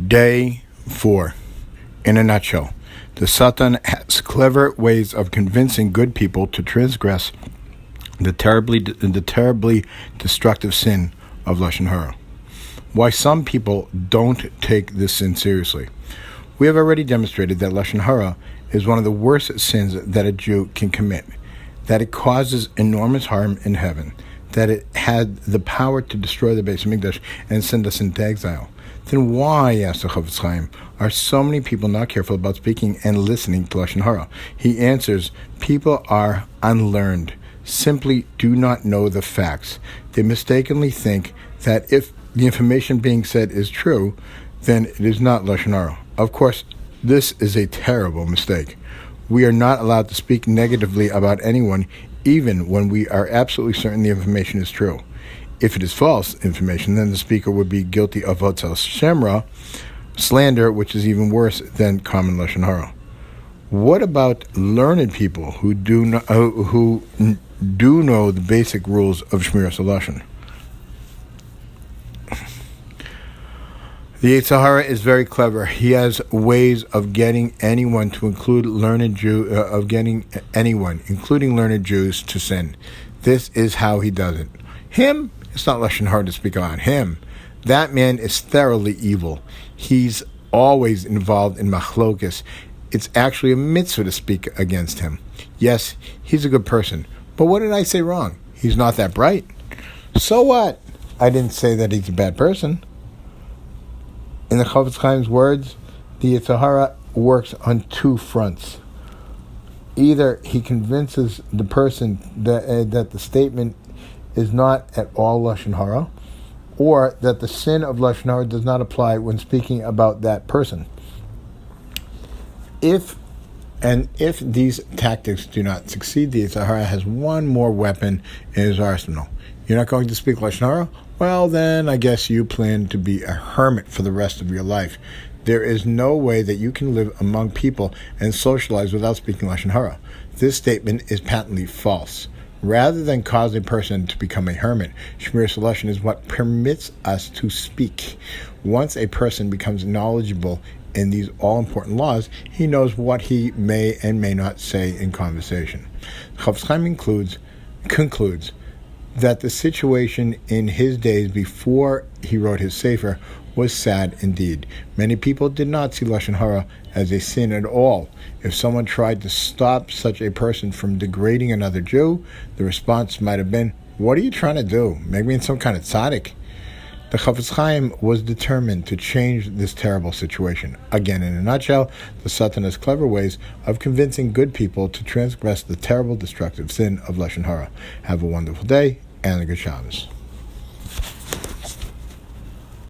Day 4. In a nutshell, the Satan has clever ways of convincing good people to transgress the terribly destructive sin of Loshon Hara. Why some people don't take this sin seriously. We have already demonstrated that Loshon Hara is one of the worst sins that a Jew can commit, that it causes enormous harm in heaven, that it had the power to destroy the Beis Hamikdash and send us into exile. Then why, asks the Chofetz Chaim, are so many people not careful about speaking and listening to Loshon Hara? He answers, people are unlearned, simply do not know the facts. They mistakenly think that if the information being said is true, then it is not Loshon Hara. Of course, this is a terrible mistake. We are not allowed to speak negatively about anyone, even when we are absolutely certain the information is true. If it is false information, then the speaker would be guilty of Hotel Shemra, slander, which is even worse than common Loshon Hara. What about learned people who do know the basic rules of Shmiras Loshon? The Yetzer Hara is very clever. He has ways of getting anyone to include learned Jew, including learned Jews, to sin. This is how he does it. Him, it's not Loshon Hara to speak about him. That man is thoroughly evil. He's always involved in machlokas. It's actually a mitzvah to speak against him. Yes, he's a good person. But what did I say wrong? He's not that bright. So what? I didn't say that he's a bad person. In the Chofetz Chaim's words, the Yetzer Hara works on two fronts. Either he convinces the person that the statement is not at all Loshon Hara, or that the sin of Loshon Hara does not apply when speaking about that person. If these tactics do not succeed, the Yetzer Hara has one more weapon in his arsenal. You're not going to speak Loshon Hara? Well, then I guess you plan to be a hermit for the rest of your life. There is no way that you can live among people and socialize without speaking Loshon Hara. This statement is patently false. Rather than cause a person to become a hermit, Shmiras Loshon is what permits us to speak. Once a person becomes knowledgeable in these all-important laws, he knows what he may and may not say in conversation. Chofetz Chaim concludes that the situation in his days before he wrote his Sefer was sad indeed. Many people did not see Loshon Hara as a sin at all. If someone tried to stop such a person from degrading another Jew, the response might have been, "What are you trying to do? Make me some kind of tzaddik?" The Chofetz Chaim was determined to change this terrible situation. Again, in a nutshell, the Satan has clever ways of convincing good people to transgress the terrible destructive sin of Loshon Hara. Have a wonderful day and a good Shabbos.